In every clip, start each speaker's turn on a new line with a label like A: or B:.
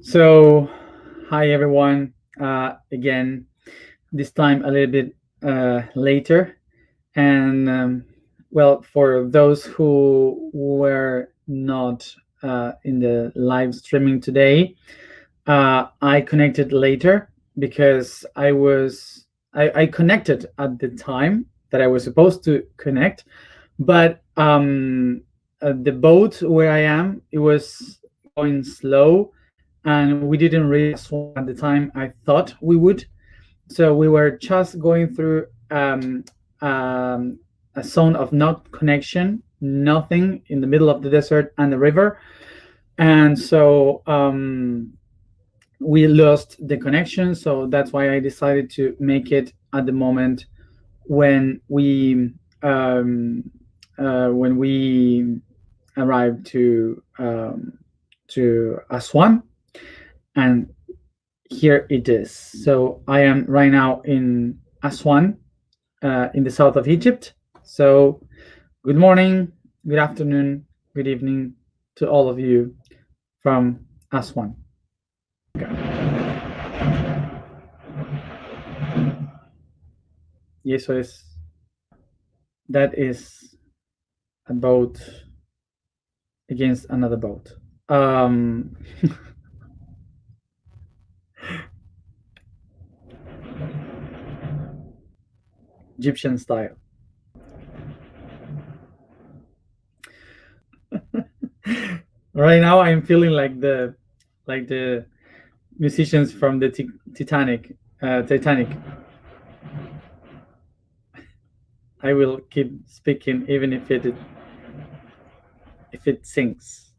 A: So, hi everyone. Again, this time a little bit later. And well, for those who were not in the live streaming today, I connected later because I connected at the time that I was supposed to connect, but the boat where I am, it was going slow, and we didn't reach Aswan at the time I thought we would. So we were just going through a zone of not connection, nothing in the middle of the desert and the river, and so we lost the connection. So that's why I decided to make it at the moment when when we arrived to Aswan, and here it is. So I am right now in Aswan, in the south of Egypt. So good morning, good afternoon, good evening to all of you from Aswan. Y eso es, that is a boat against another boat. Egyptian style. Right now, I'm feeling like the musicians from the Titanic. Titanic. I will keep speaking even if it sinks.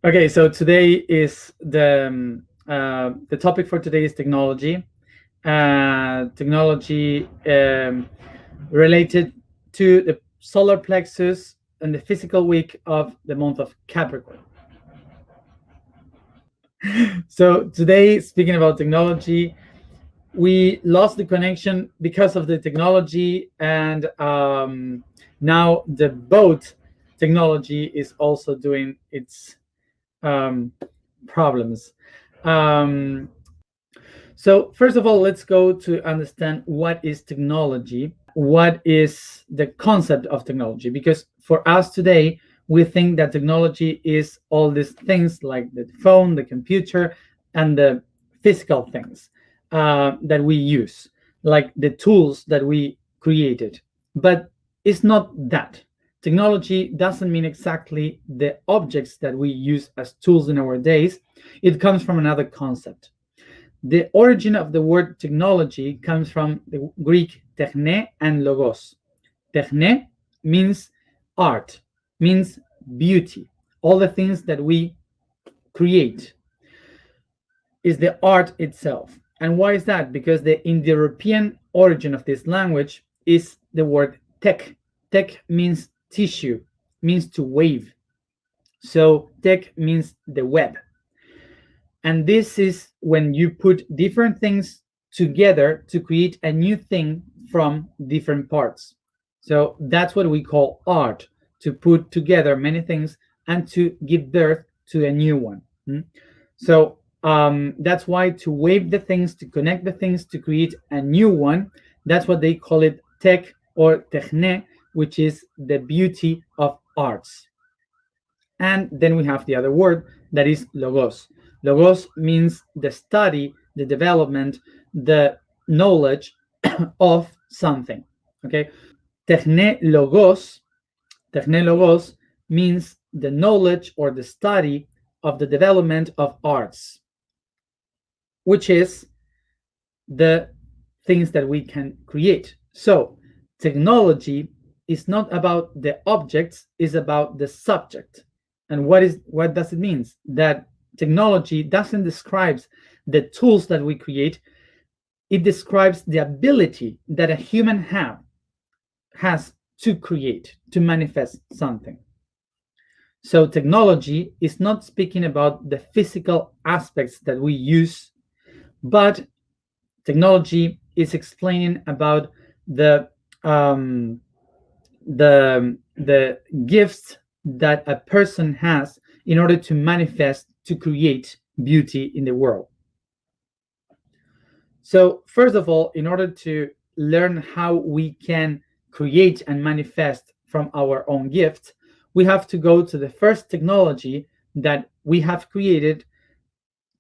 A: Okay, so today is the topic for today is technology. Technology related to the solar plexus and the physical week of the month of Capricorn. So today, speaking about technology, we lost the connection because of the technology, and now the boat technology is also doing its problems. So first of all, let's go to understand what is technology, what is the concept of technology, because for us today, we think that technology is all these things like the phone, the computer, and the physical things that we use, like the tools that we created. But it's not that. Technology doesn't mean exactly the objects that we use as tools in our days. It comes from another concept. The origin of the word technology comes from the Greek techne and logos. Techne means art, means beauty. All the things that we create is the art itself. And why is that? Because the Indo-European origin of this language is the word tech. Tech means tissue, means to wave. So tech means the web. And this is when you put different things together to create a new thing from different parts. So that's what we call art, to put together many things and to give birth to a new one. So that's why to wave the things, to connect the things, to create a new one, that's what they call it tech or techne, which is the beauty of arts. And then we have the other word that is logos. Logos means the study, the development, the knowledge of something. Okay. Techne logos means the knowledge or the study of the development of arts, which is the things that we can create. So technology is not about the objects, it's about the subject. And what does it mean? That technology doesn't describe the tools that we create, it describes the ability that a human has to create, to manifest something. So technology is not speaking about the physical aspects that we use, but technology is explaining about the the gifts that a person has in order to manifest, to create beauty in the world. So first of all, in order to learn how we can create and manifest from our own gifts, we have to go to the first technology that we have created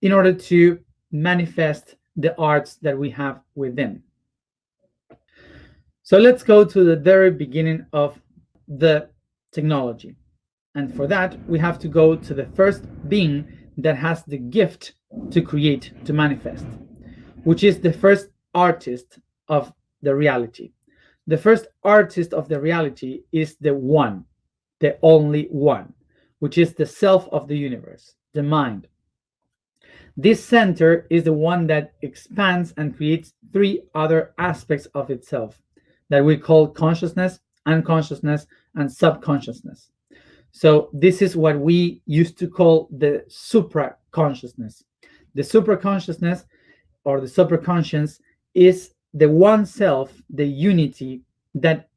A: in order to manifest the arts that we have within. So let's go to the very beginning of the technology. And for that, we have to go to the first being that has the gift to create, to manifest, which is the first artist of the reality. The first artist of the reality is the one, the only one, which is the self of the universe, the mind. This center is the one that expands and creates three other aspects of itself that we call consciousness, unconsciousness, and subconsciousness. So this is what we used to call the supra-consciousness. The supra-consciousness or the superconscious is the one self, the unity that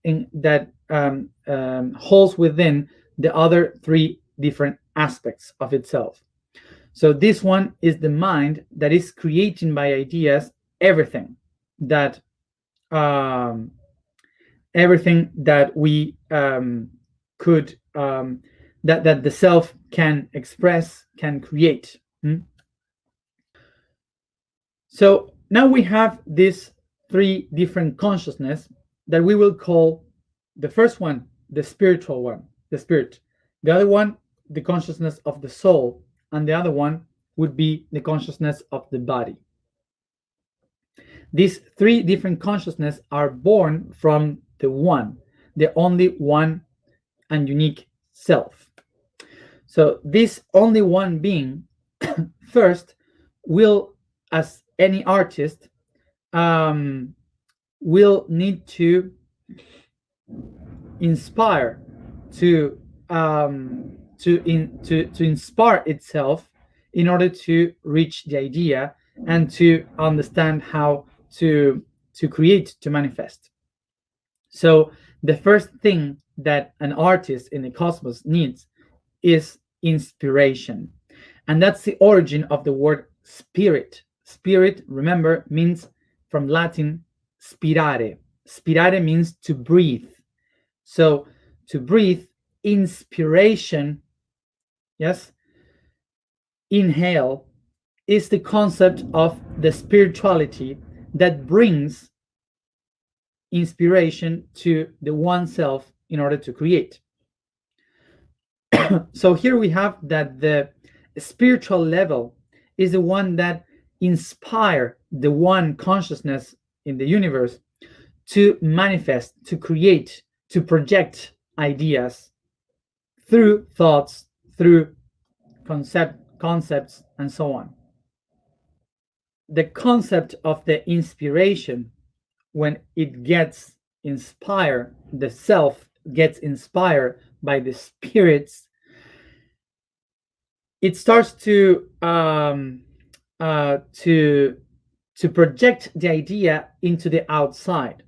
A: holds within the other three different aspects of itself. So this one is the mind that is creating by ideas everything that we could that the self can express, can create. So now we have these three different consciousness that we will call the first one, the spiritual one, the spirit. The other one, the consciousness of the soul, and the other one would be the consciousness of the body. These three different consciousnesses are born from the one, the only one and unique self. So this only one being first will, as any artist, will need to inspire, to inspire itself in order to reach the idea and to understand how to create, to manifest. So the first thing that an artist in the cosmos needs is inspiration. And that's the origin of the word spirit. Spirit, remember, means from Latin spirare. Spirare means to breathe. So to breathe, inspiration, yes, inhale, is the concept of the spirituality that brings inspiration to the one self in order to create. So here we have that the spiritual level is the one that inspire the one consciousness in the universe to manifest, to create, to project ideas through thoughts, through concepts, and so on. The concept of the inspiration, when it gets inspired, the self gets inspired by the spirits, it starts to project the idea into the outside.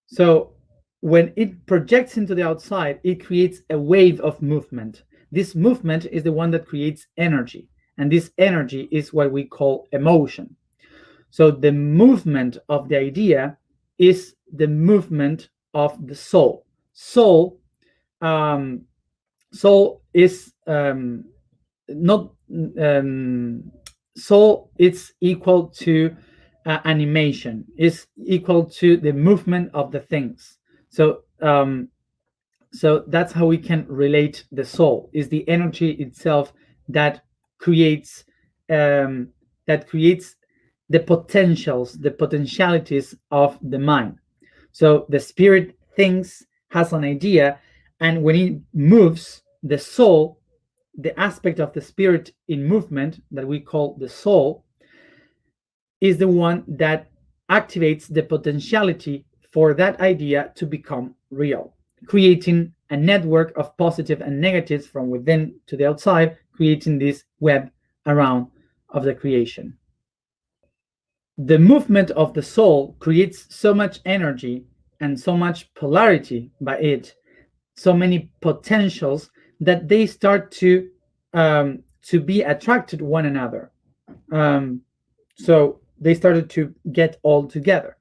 A: So when it projects into the outside, it creates a wave of movement. This movement is the one that creates energy, and this energy is what we call emotion. So the movement of the idea is the movement of the soul. Soul is not soul. It's equal to animation. Is equal to the movement of the things. So that's how we can relate the soul. Is the energy itself that creates the potentials, the potentialities of the mind. So the spirit thinks, has an idea, and when it moves, the soul, the aspect of the spirit in movement that we call the soul, is the one that activates the potentiality for that idea to become real, creating a network of positive and negatives from within to the outside, creating this web around of the creation. The movement of the soul creates so much energy and so much polarity by it, so many potentials, that they start to be attracted to one another. So they started to get all together,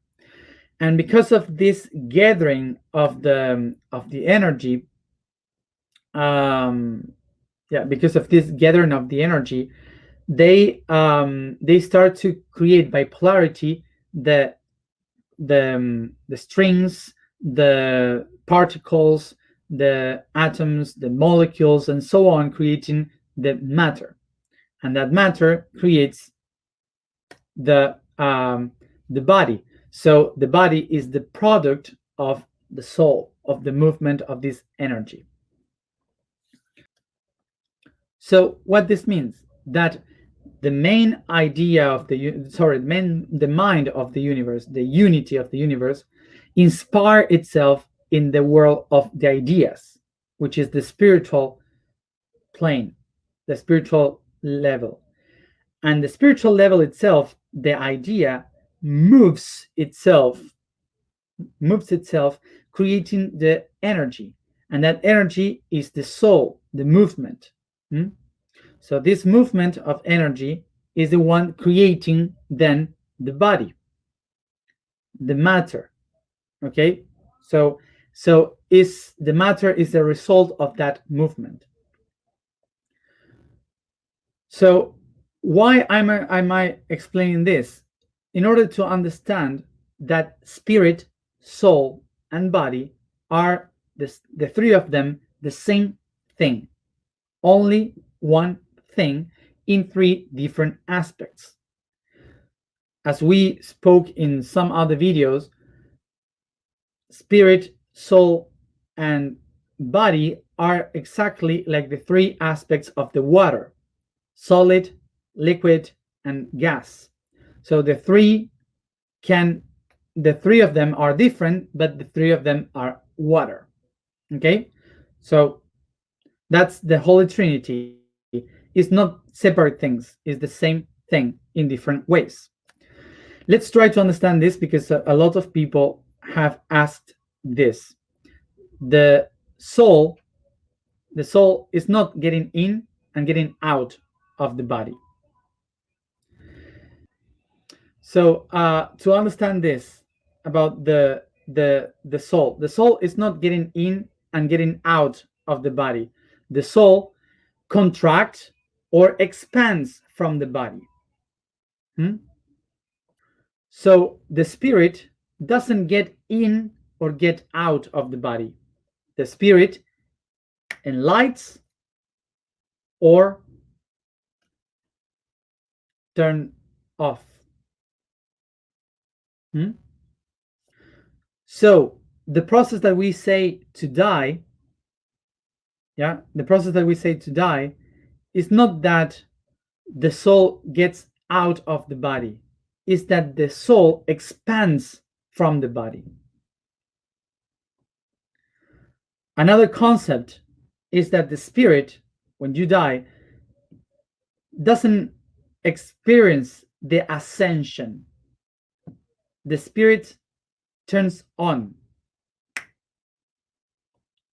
A: and because of this gathering of the energy, because of this gathering of the energy, they start to create by polarity the strings, the particles, the atoms, the molecules, and so on, creating the matter, and that matter creates the the body. So the body is the product of the soul, of the movement of this energy. So what this means, that the main idea of the mind of the universe, the unity of the universe, inspire itself in the world of the ideas, which is the spiritual plane, the spiritual level. And the spiritual level itself, the idea moves itself, creating the energy, and that energy is the soul, the movement. So this movement of energy is the one creating then the body, the matter. Okay, so is the matter is the result of that movement. So why am I explaining this? In order to understand that spirit, soul, and body are the three of them the same thing, only one thing in three different aspects. As we spoke in some other videos, spirit, soul, and body are exactly like the three aspects of the water: solid, liquid, and gas. So the three of them are different, but the three of them are water. Okay, so that's the Holy Trinity. It's not separate things, it's the same thing in different ways. Let's try to understand this, because a lot of people have asked this. The soul, the soul is not getting in and getting out of the body. So to understand this about the soul, the soul is not getting in and getting out of the body. The soul contracts or expands from the body. So the spirit doesn't get in or get out of the body. The spirit enlightens or turn off. So the process that we say to die, the process that we say to die is not that the soul gets out of the body, is that the soul expands from the body. Another concept is that the spirit, when you die, doesn't experience the ascension. The spirit turns on.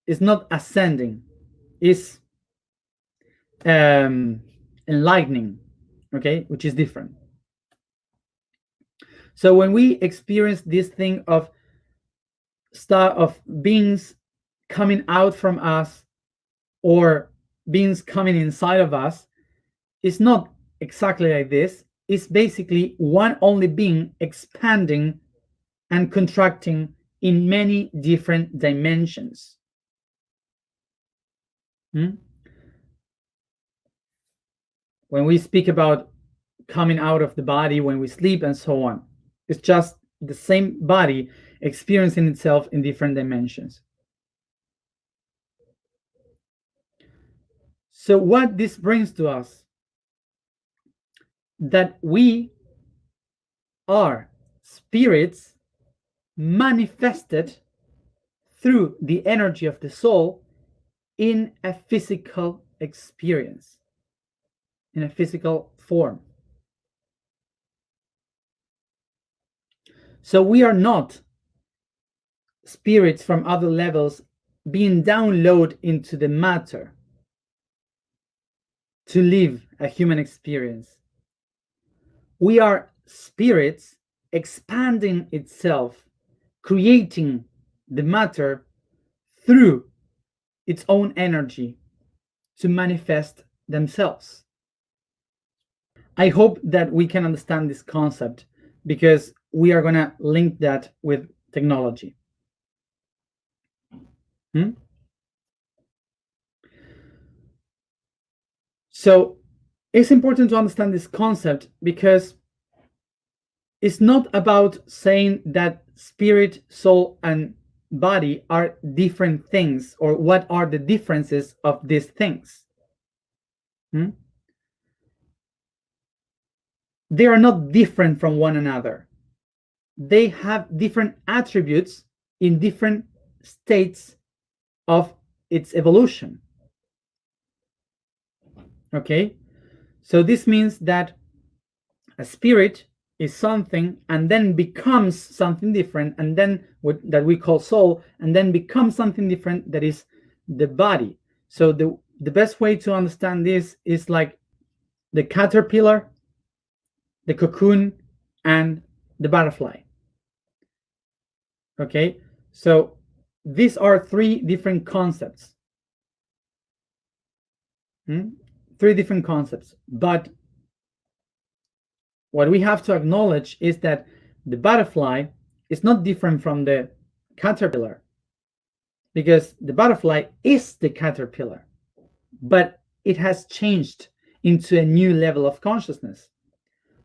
A: It's not ascending, it's enlightening, okay, which is different. So when we experience this thing of beings coming out from us or beings coming inside of us, it's not exactly like this. It's basically one only being expanding and contracting in many different dimensions. When we speak about coming out of the body when we sleep and so on, it's just the same body experiencing itself in different dimensions. So what this brings to us, that we are spirits manifested through the energy of the soul in a physical experience, in a physical form. So we are not spirits from other levels being downloaded into the matter to live a human experience. We are spirits expanding itself, creating the matter through its own energy to manifest themselves. I hope that we can understand this concept because we are going to link that with technology. So it's important to understand this concept because it's not about saying that spirit, soul, and body are different things or what are the differences of these things. They are not different from one another. They have different attributes in different states of its evolution. Okay, so this means that a spirit is something and then becomes something different, and then what that we call soul, and then becomes something different, that is the body. So the best way to understand this is like the caterpillar, the cocoon, and the butterfly. Okay, so these are three different concepts. Three different concepts, but what we have to acknowledge is that the butterfly is not different from the caterpillar, because the butterfly is the caterpillar, but it has changed into a new level of consciousness.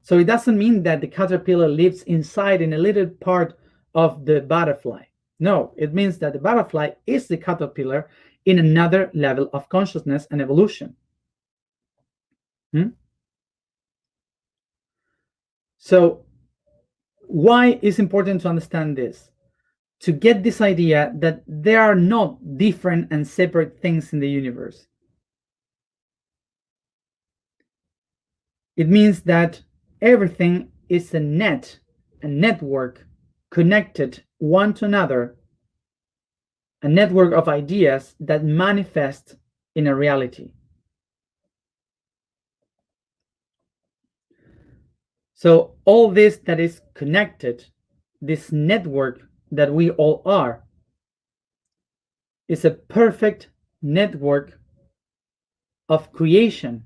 A: So it doesn't mean that the caterpillar lives inside in a little part of the butterfly. No, it means that the butterfly is the caterpillar in another level of consciousness and evolution. So why is important to understand this? To get this idea that there are not different and separate things in the universe. It means that everything is a network connected one to another, a network of ideas that manifest in a reality. So all this that is connected, this network that we all are, is a perfect network of creation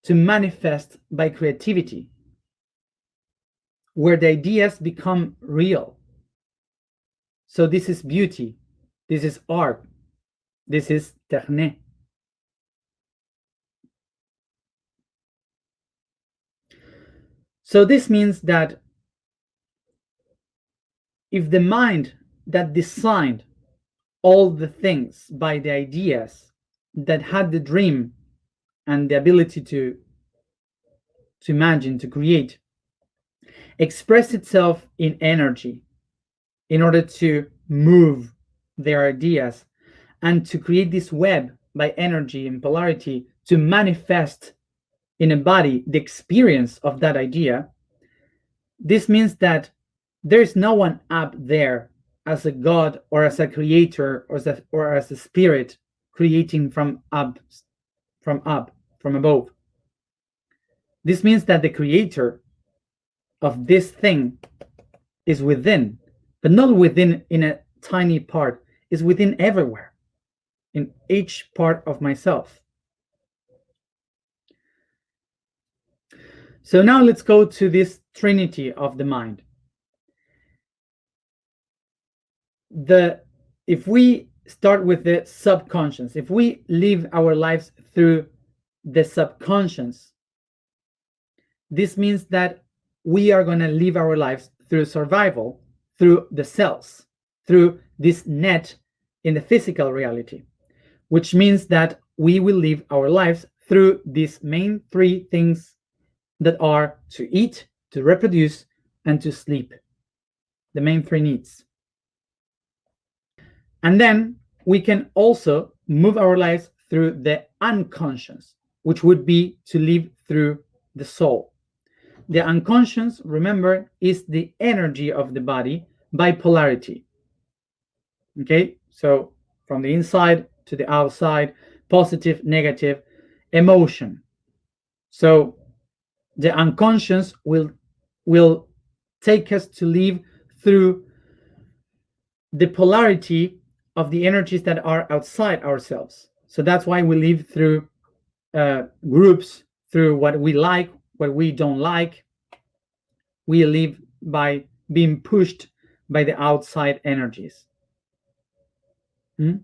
A: to manifest by creativity, where the ideas become real. So this is beauty, this is art, this is techne. So this means that if the mind that designed all the things by the ideas, that had the dream and the ability to imagine, to create, express itself in energy in order to move their ideas and to create this web by energy and polarity to manifest in a body the experience of that idea, this means that there is no one up there as a god or as a creator or as a spirit creating from above. This means that the creator of this thing is within, but not within in a tiny part, is within everywhere, in each part of myself. So now let's go to this trinity of the mind. If we start with the subconscious, if we live our lives through the subconscious, this means that we are going to live our lives through survival, through the cells, through this net in the physical reality, which means that we will live our lives through these main three things that are to eat, to reproduce, and to sleep. The main three needs. And then we can also move our lives through the unconscious, which would be to live through the soul. The unconscious, remember, is the energy of the body by polarity. Okay, so from the inside to the outside, positive, negative, emotion. So the unconscious will take us to live through the polarity of the energies that are outside ourselves. So that's why we live through groups, through what we like, what we don't like. We live by being pushed by the outside energies. Hmm?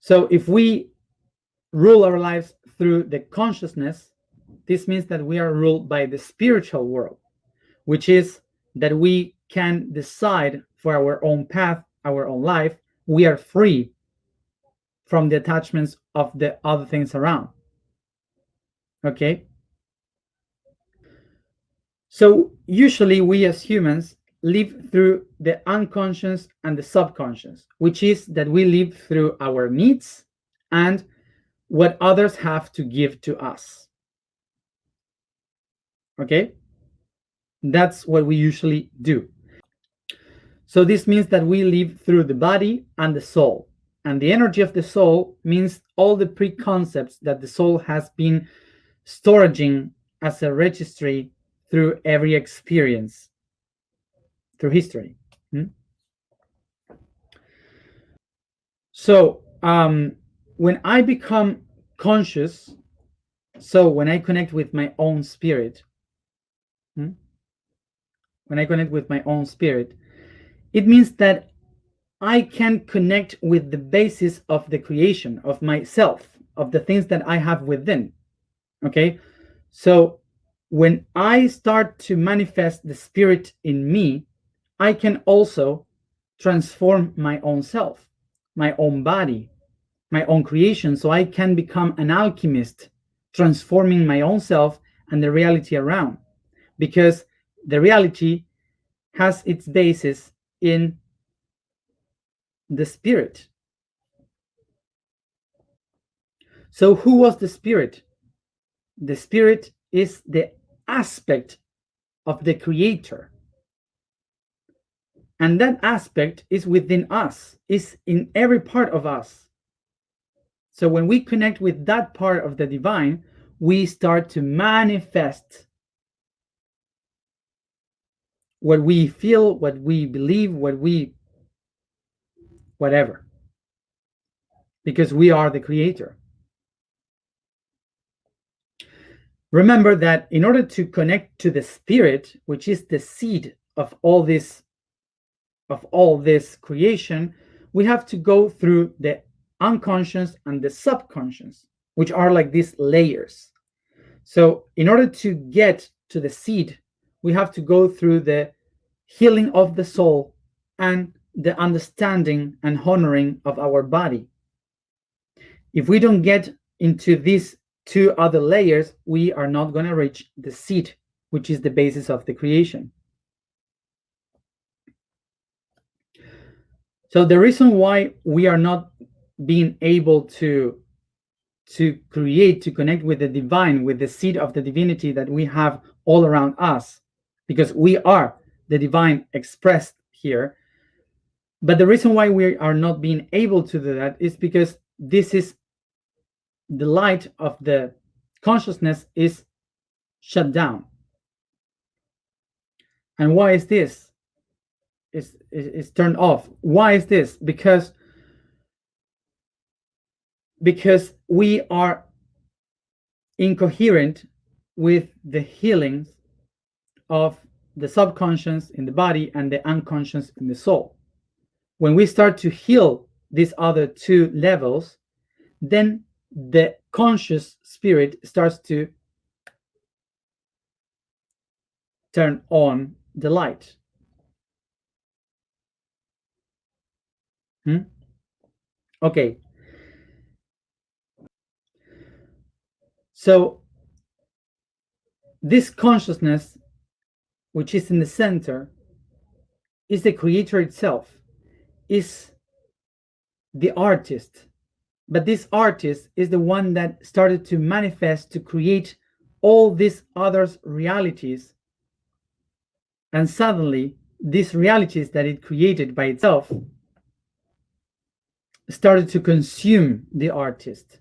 A: So if we rule our lives through the consciousness, this means that we are ruled by the spiritual world, which is that we can decide for our own path, our own life. We are free from the attachments of the other things around. Okay? So usually we as humans live through the unconscious and the subconscious, which is that we live through our needs and what others have to give to us. Okay? That's what we usually do. So this means that we live through the body and the soul. And the energy of the soul means all the preconcepts that the soul has been storing as a registry through every experience, through history. So when I become conscious, so when I connect with my own spirit, when I connect with my own spirit, it means that I can connect with the basis of the creation of myself, of the things that I have within. Okay, so when I start to manifest the spirit in me, I can also transform my own self, my own body, my own creation. So I can become an alchemist, transforming my own self and the reality around, because the reality has its basis in the spirit. So who was the spirit? The spirit is the aspect of the creator. And that aspect is within us, is in every part of us. So when we connect with that part of the divine, we start to manifest what we feel, what we believe, whatever. Because we are the creator. Remember that in order to connect to the spirit, which is the seed of all this creation, we have to go through the unconscious and the subconscious, which are like these layers. So in order to get to the seed, we have to go through the healing of the soul and the understanding and honoring of our body. If we don't get into these two other layers, we are not going to reach the seed, which is the basis of the creation. So the reason why we are not being able to create, to connect with the divine, with the seed of the divinity that we have all around us, because we are the divine expressed here. But the reason why we are not being able to do that is because this is the light of the consciousness is shut down. And why is this? Is turned off. Why is this? Because we are incoherent with the healings of the subconscious in the body and the unconscious in the soul. When we start to heal these other two levels, then the conscious spirit starts to turn on the light. Okay. So this consciousness, which is in the center, is the creator itself, is the artist. But this artist is the one that started to manifest, to create all these other realities. And suddenly these realities that it created by itself started to consume the artist,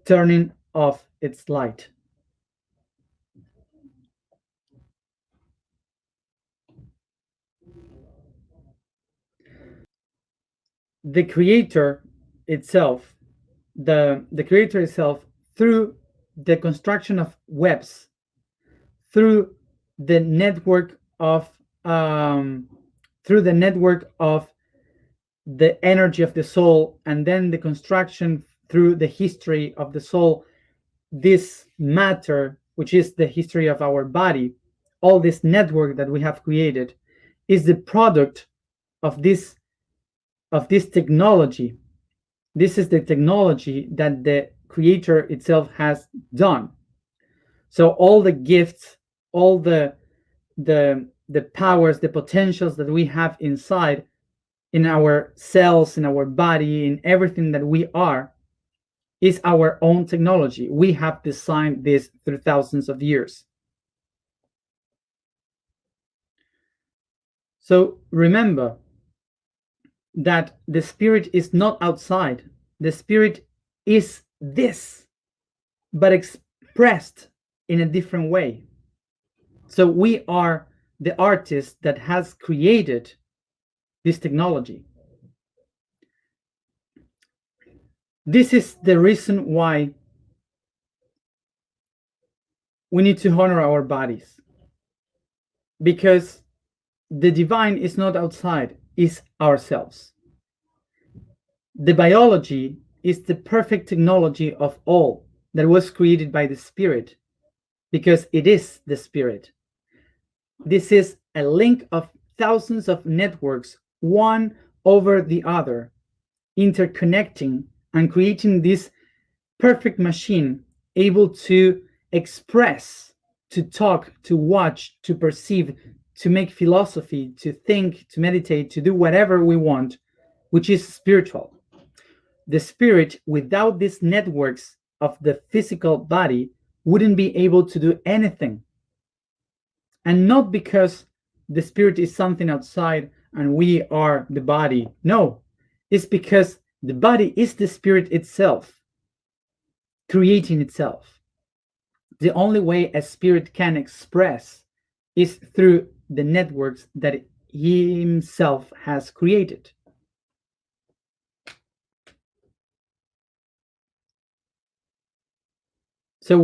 A: turning off its light. The creator itself, the creator itself, through the construction of webs, through the network of um, through the network of the energy of the soul, and then the construction through the history of the soul, this matter, which is the history of our body, all this network that we have created, is the product of this technology. This is the technology that the creator itself has done. So all the gifts, all the powers, the potentials that we have inside, in our cells, in our body, in everything that we are, is our own technology. We have designed this through thousands of years. So remember that the spirit is not outside. The spirit is this, but expressed in a different way. So we are the artist that has created this technology. This is the reason why we need to honor our bodies, because the divine is not outside, is ourselves. The biology is the perfect technology of all that was created by the spirit, because it is the spirit. This is a link of thousands of networks, one over the other, interconnecting and creating this perfect machine, able to express, to talk, to watch, to perceive, to make philosophy, to think, to meditate, to do whatever we want, which is spiritual. The spirit, without these networks of the physical body, wouldn't be able to do anything. And not because the spirit is something outside and we are the body. No, it's because the body is the spirit itself, creating itself. The only way a spirit can express is through the networks that he himself has created. So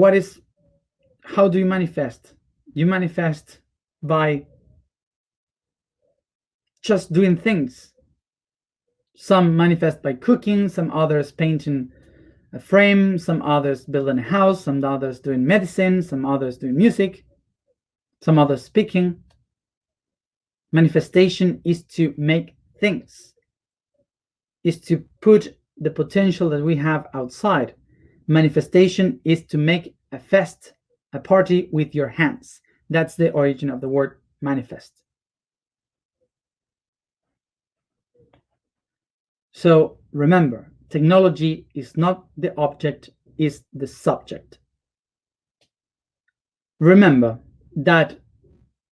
A: how do you manifest? You manifest by just doing things. Some manifest by cooking, some others painting a frame, some others building a house, some others doing medicine, some others doing music, some others speaking. Manifestation is to make things, is to put the potential that we have outside. Manifestation is to make a fest, a party with your hands. That's the origin of the word manifest. So remember, technology is not the object, is the subject. Remember that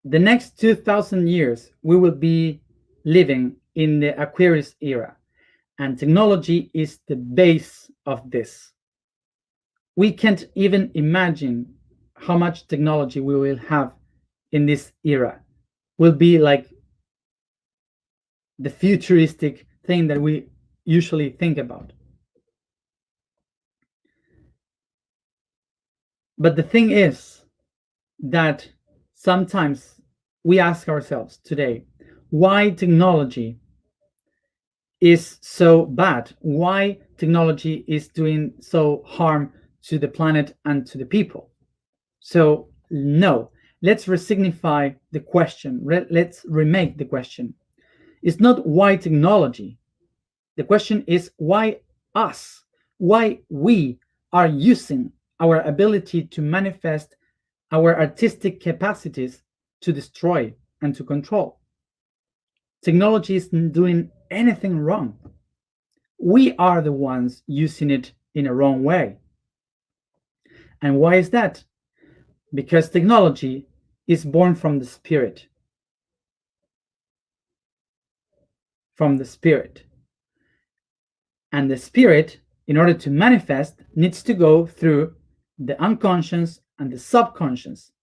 A: the next 2000 years we will be living in the Aquarius era, and technology is the base of this. We can't even imagine how much technology we will have in this era. Will be like the futuristic thing that we usually think about. But the thing is that sometimes we ask ourselves today why technology is so bad, why technology is doing so harm to the planet and to the people. So no, let's resignify the question. Let's remake the question. It's not why technology. The question is why us, why we are using our ability to manifest our artistic capacities to destroy and to control. Technology isn't doing anything wrong. We are the ones using it in a wrong way. And why is that? Because technology is born from the spirit. from the spirit. And the spirit, in order to manifest, needs to go through the unconscious and the subconscious,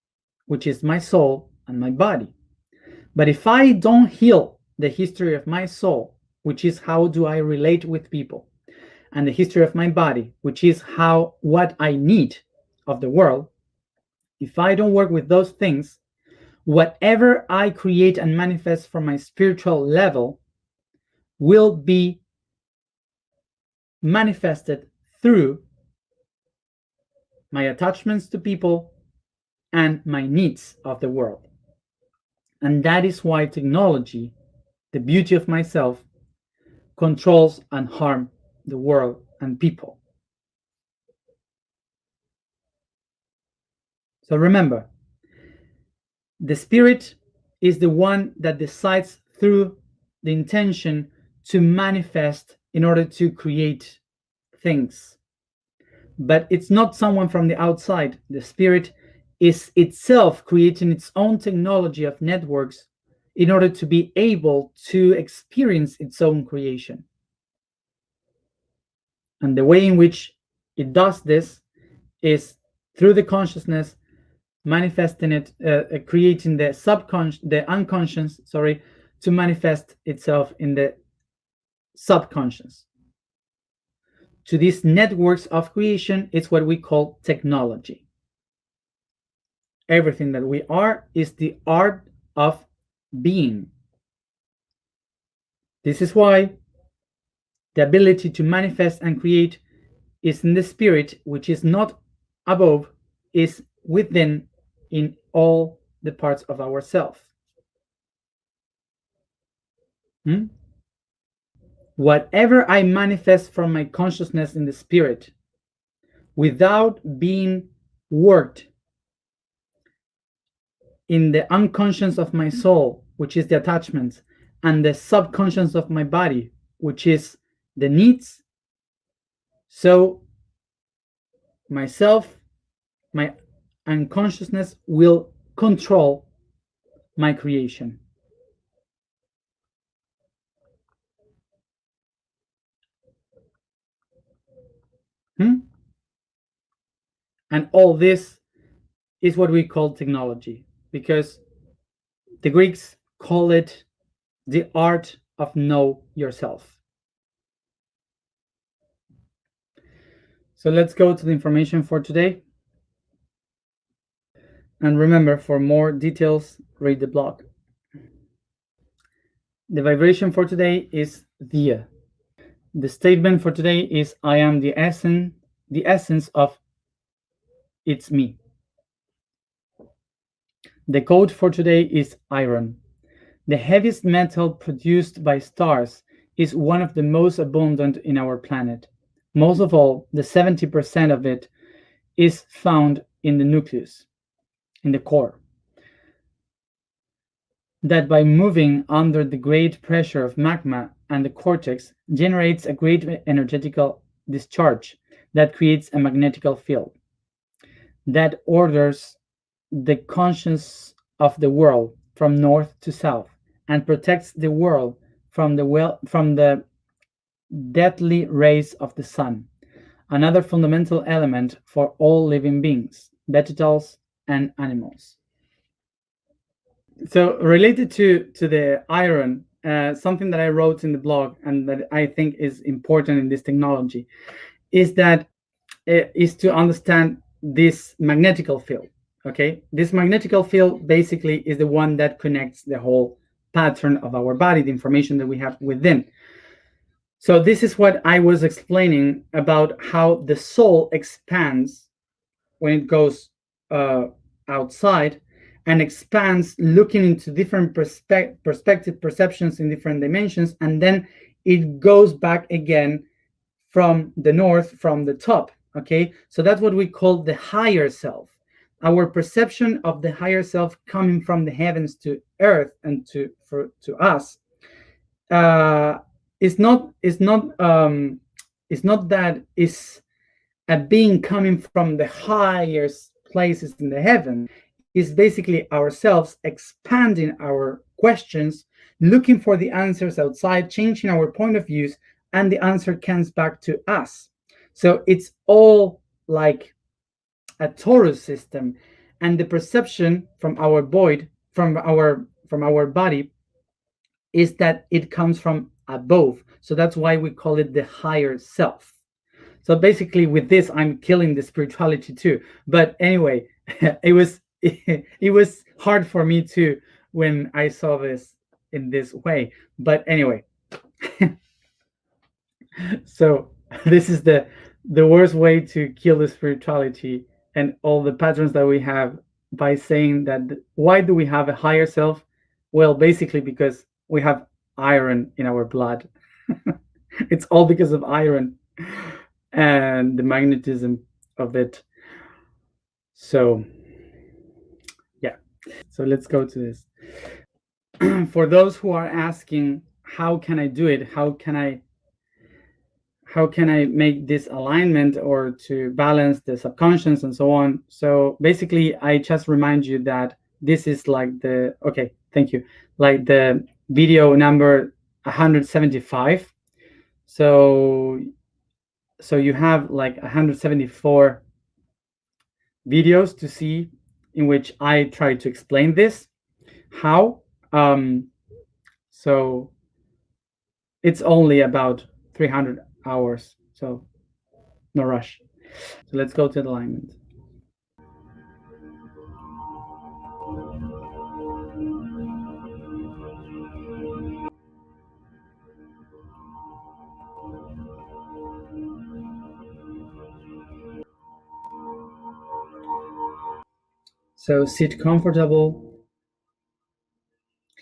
A: which is my soul and my body. But if I don't heal the history of my soul, which is how do I relate with people, and the history of my body, which is what I need of the world, if I don't work with those things, whatever I create and manifest from my spiritual level will be manifested through my attachments to people and my needs of the world. And that is why technology, the beauty of myself, controls and harms the world and people. So remember, the spirit is the one that decides through the intention to manifest in order to create things. But it's not someone from the outside. The spirit is itself creating its own technology of networks in order to be able to experience its own creation. And the way in which it does this is through the consciousness, manifesting it, creating the unconscious, to manifest itself in the subconscious. To these networks of creation, it's what we call technology. Everything that we are is the art of being. This is why the ability to manifest and create is in the spirit, which is not above, is within, in all the parts of ourself. Whatever I manifest from my consciousness in the spirit, without being worked in the unconscious of my soul, which is the attachments, and the subconscious of my body, which is the needs, so myself, my unconsciousness will control my creation. And all this is what we call technology, because the Greeks call it the art of know yourself. So let's go to the information for today. And remember, for more details, read the blog. The vibration for today is Dia. The statement for today is I am the essence of it's me. The code for today is iron. The heaviest metal produced by stars is one of the most abundant in our planet. Most of all, the 70% of it is found in the nucleus, in the core. That by moving under the great pressure of magma and the cortex generates a great energetical discharge that creates a magnetical field that orders the conscience of the world from north to south and protects the world from the deadly rays of the sun, another fundamental element for all living beings, vegetables and animals. So related to the iron, something that I wrote in the blog and that I think is important in this technology is to understand this magnetical field. Okay, this magnetical field basically is the one that connects the whole pattern of our body, the information that we have within. So this is what I was explaining about how the soul expands when it goes outside and expands, looking into different perspective perceptions in different dimensions, and then it goes back again from the north, from the top. Okay, so that's what we call the higher self. Our perception of the higher self coming from the heavens to earth and to us is not that is a being coming from the highest places in the heaven. is basically ourselves expanding our questions, looking for the answers outside, changing our point of views, and the answer comes back to us. So it's all like a torus system, and the perception from our void, from our body, is that it comes from above. So that's why we call it the higher self. So basically, with this, I'm killing the spirituality too. But anyway, it was hard for me too when I saw this in this way. But anyway, so this is the worst way to kill the spirituality and all the patterns that we have, by saying that why do we have a higher self? Well, basically because we have iron in our blood. It's all because of iron and the magnetism of it. So yeah, so let's go to this. For those who are asking, how can I do it? How can I make this alignment or to balance the subconscious and so on? So basically, I just remind you that this is like okay, thank you, like the video number 175. So you have like 174 videos to see in which I try to explain this. How? So it's only about 300 hours, so no rush. So let's go to the alignment. So sit comfortable,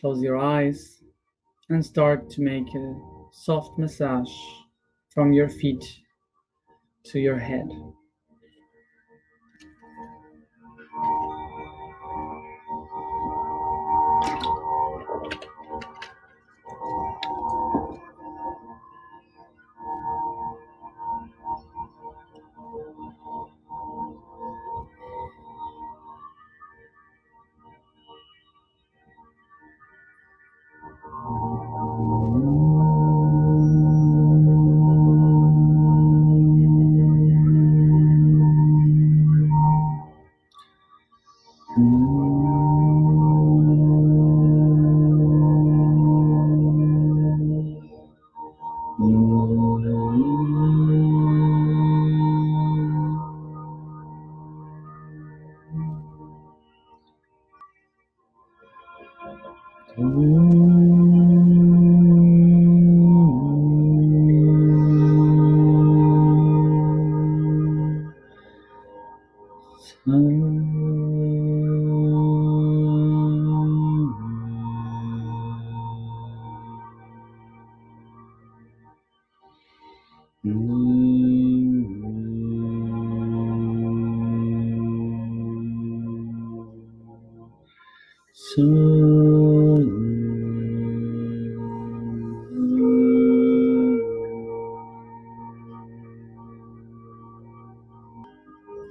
A: close your eyes, and start to make a soft massage from your feet to your head.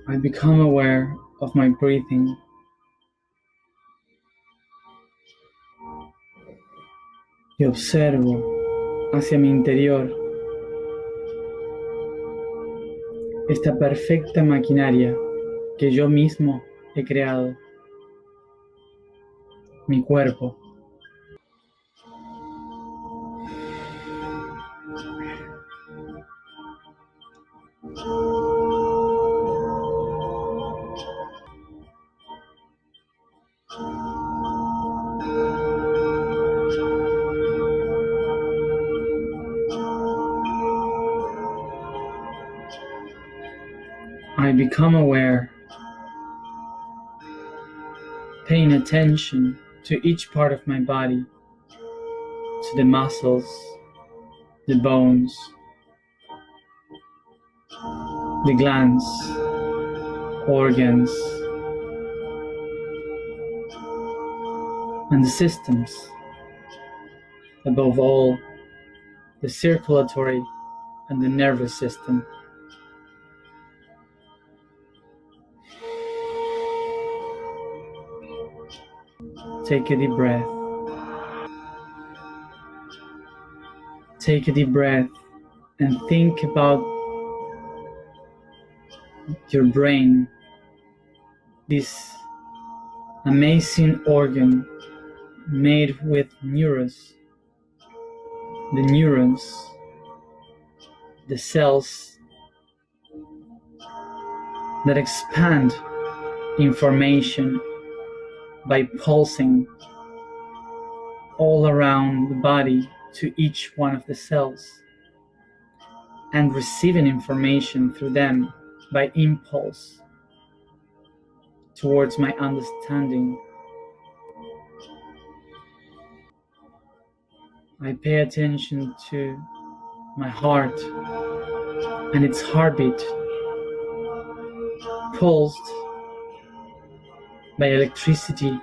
A: I become aware of my breathing. Y observo hacia mi interior esta perfecta maquinaria que yo mismo he creado, mi cuerpo. I become aware, paying attention to each part of my body, to the muscles, the bones, the glands, organs, and the systems. Above all, the circulatory and the nervous system. Take a deep breath. Take a deep breath and think about your brain, this amazing organ made with neurons. The neurons, the cells that expand information by pulsing all around the body to each one of the cells and receiving information through them by impulse towards my understanding. I pay attention to my heart and its heartbeat, pulsed by electricity,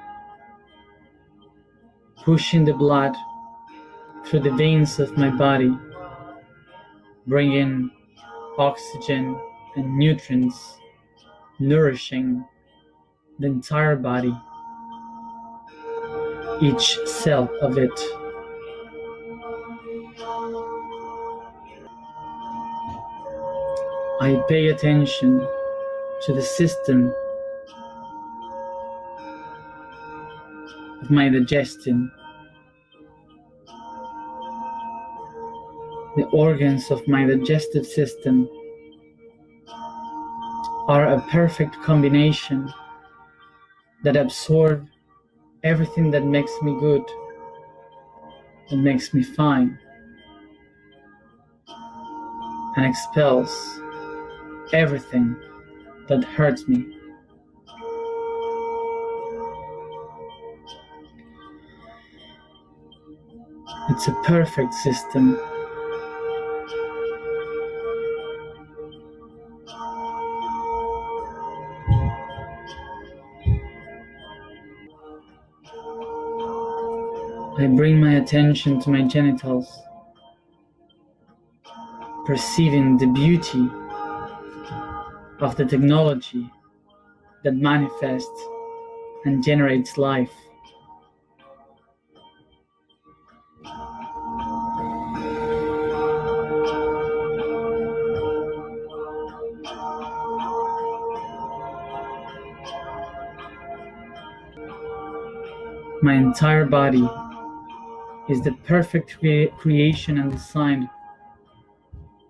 A: pushing the blood through the veins of my body, bringing oxygen and nutrients, nourishing the entire body, each cell of it. I pay attention to the system of my digestion, the organs of my digestive system are a perfect combination that absorb everything that makes me good, that makes me fine, and expels everything that hurts me. It's a perfect system. I bring my attention to my genitals, perceiving the beauty of the technology that manifests and generates life. My entire body is the perfect creation and design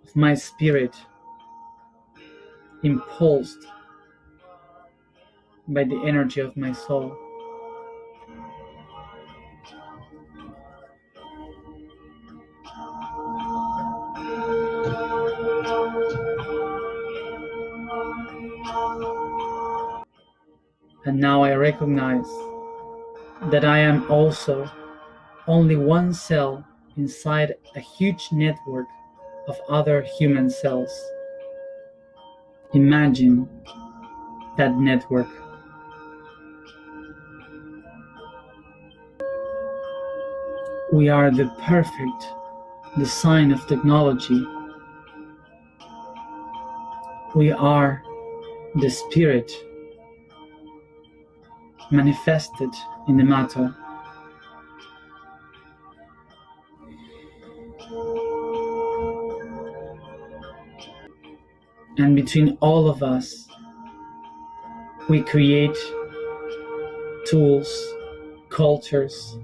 A: of my spirit, impulsed by the energy of my soul. And now I recognize that I am also only one cell inside a huge network of other human cells. Imagine that network. We are the perfect design of technology. We are the spirit manifested in the matter. And between all of us, we create tools, cultures,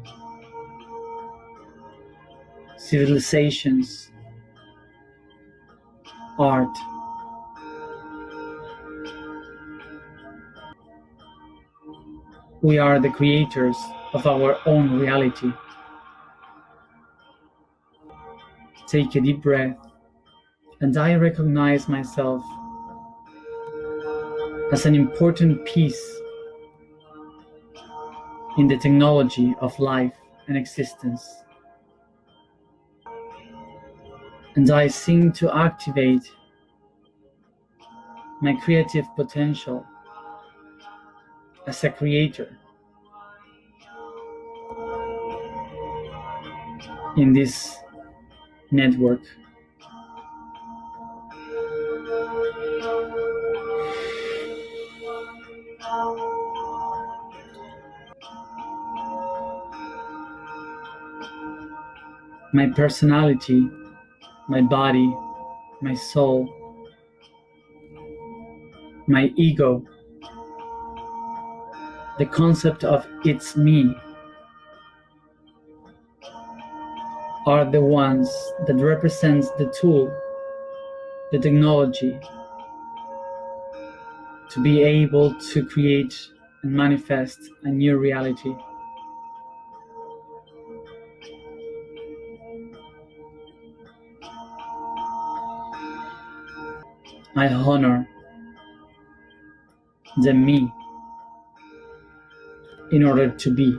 A: civilizations, art. We are the creators of our own reality. Take a deep breath, and I recognize myself as an important piece in the technology of life and existence. And I seem to activate my creative potential as a creator in this network. my personality, my body, my soul, my ego, the concept of it's me are the ones that represents the tool, the technology to be able to create and manifest a new reality. I honor the me in order to be.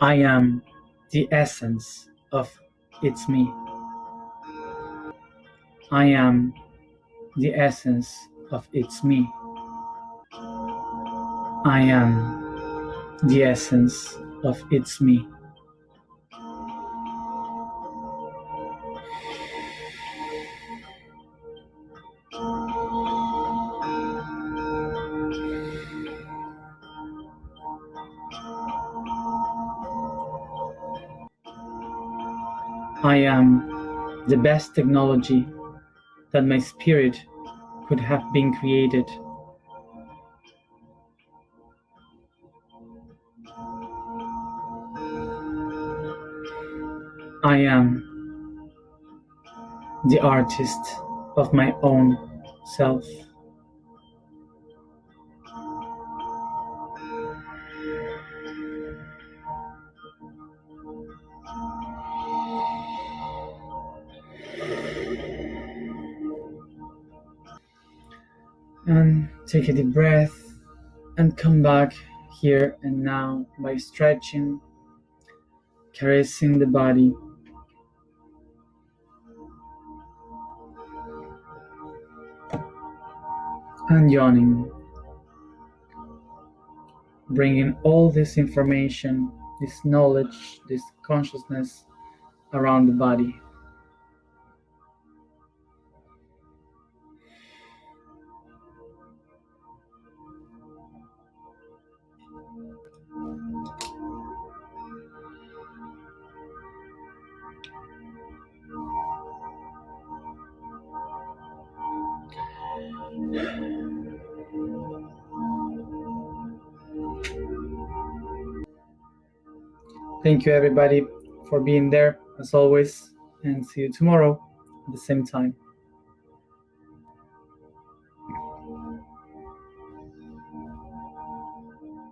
A: I am the essence of it's me. I am the essence of it's me. I am the essence of it's me. I am the best technology that my spirit could have been created. I am the artist of my own self. And take a deep breath and come back here and now by stretching, caressing the body. And yawning, bringing all this information, this knowledge, this consciousness around the body. Thank you, everybody, for being there, as always, and see you tomorrow at the same time.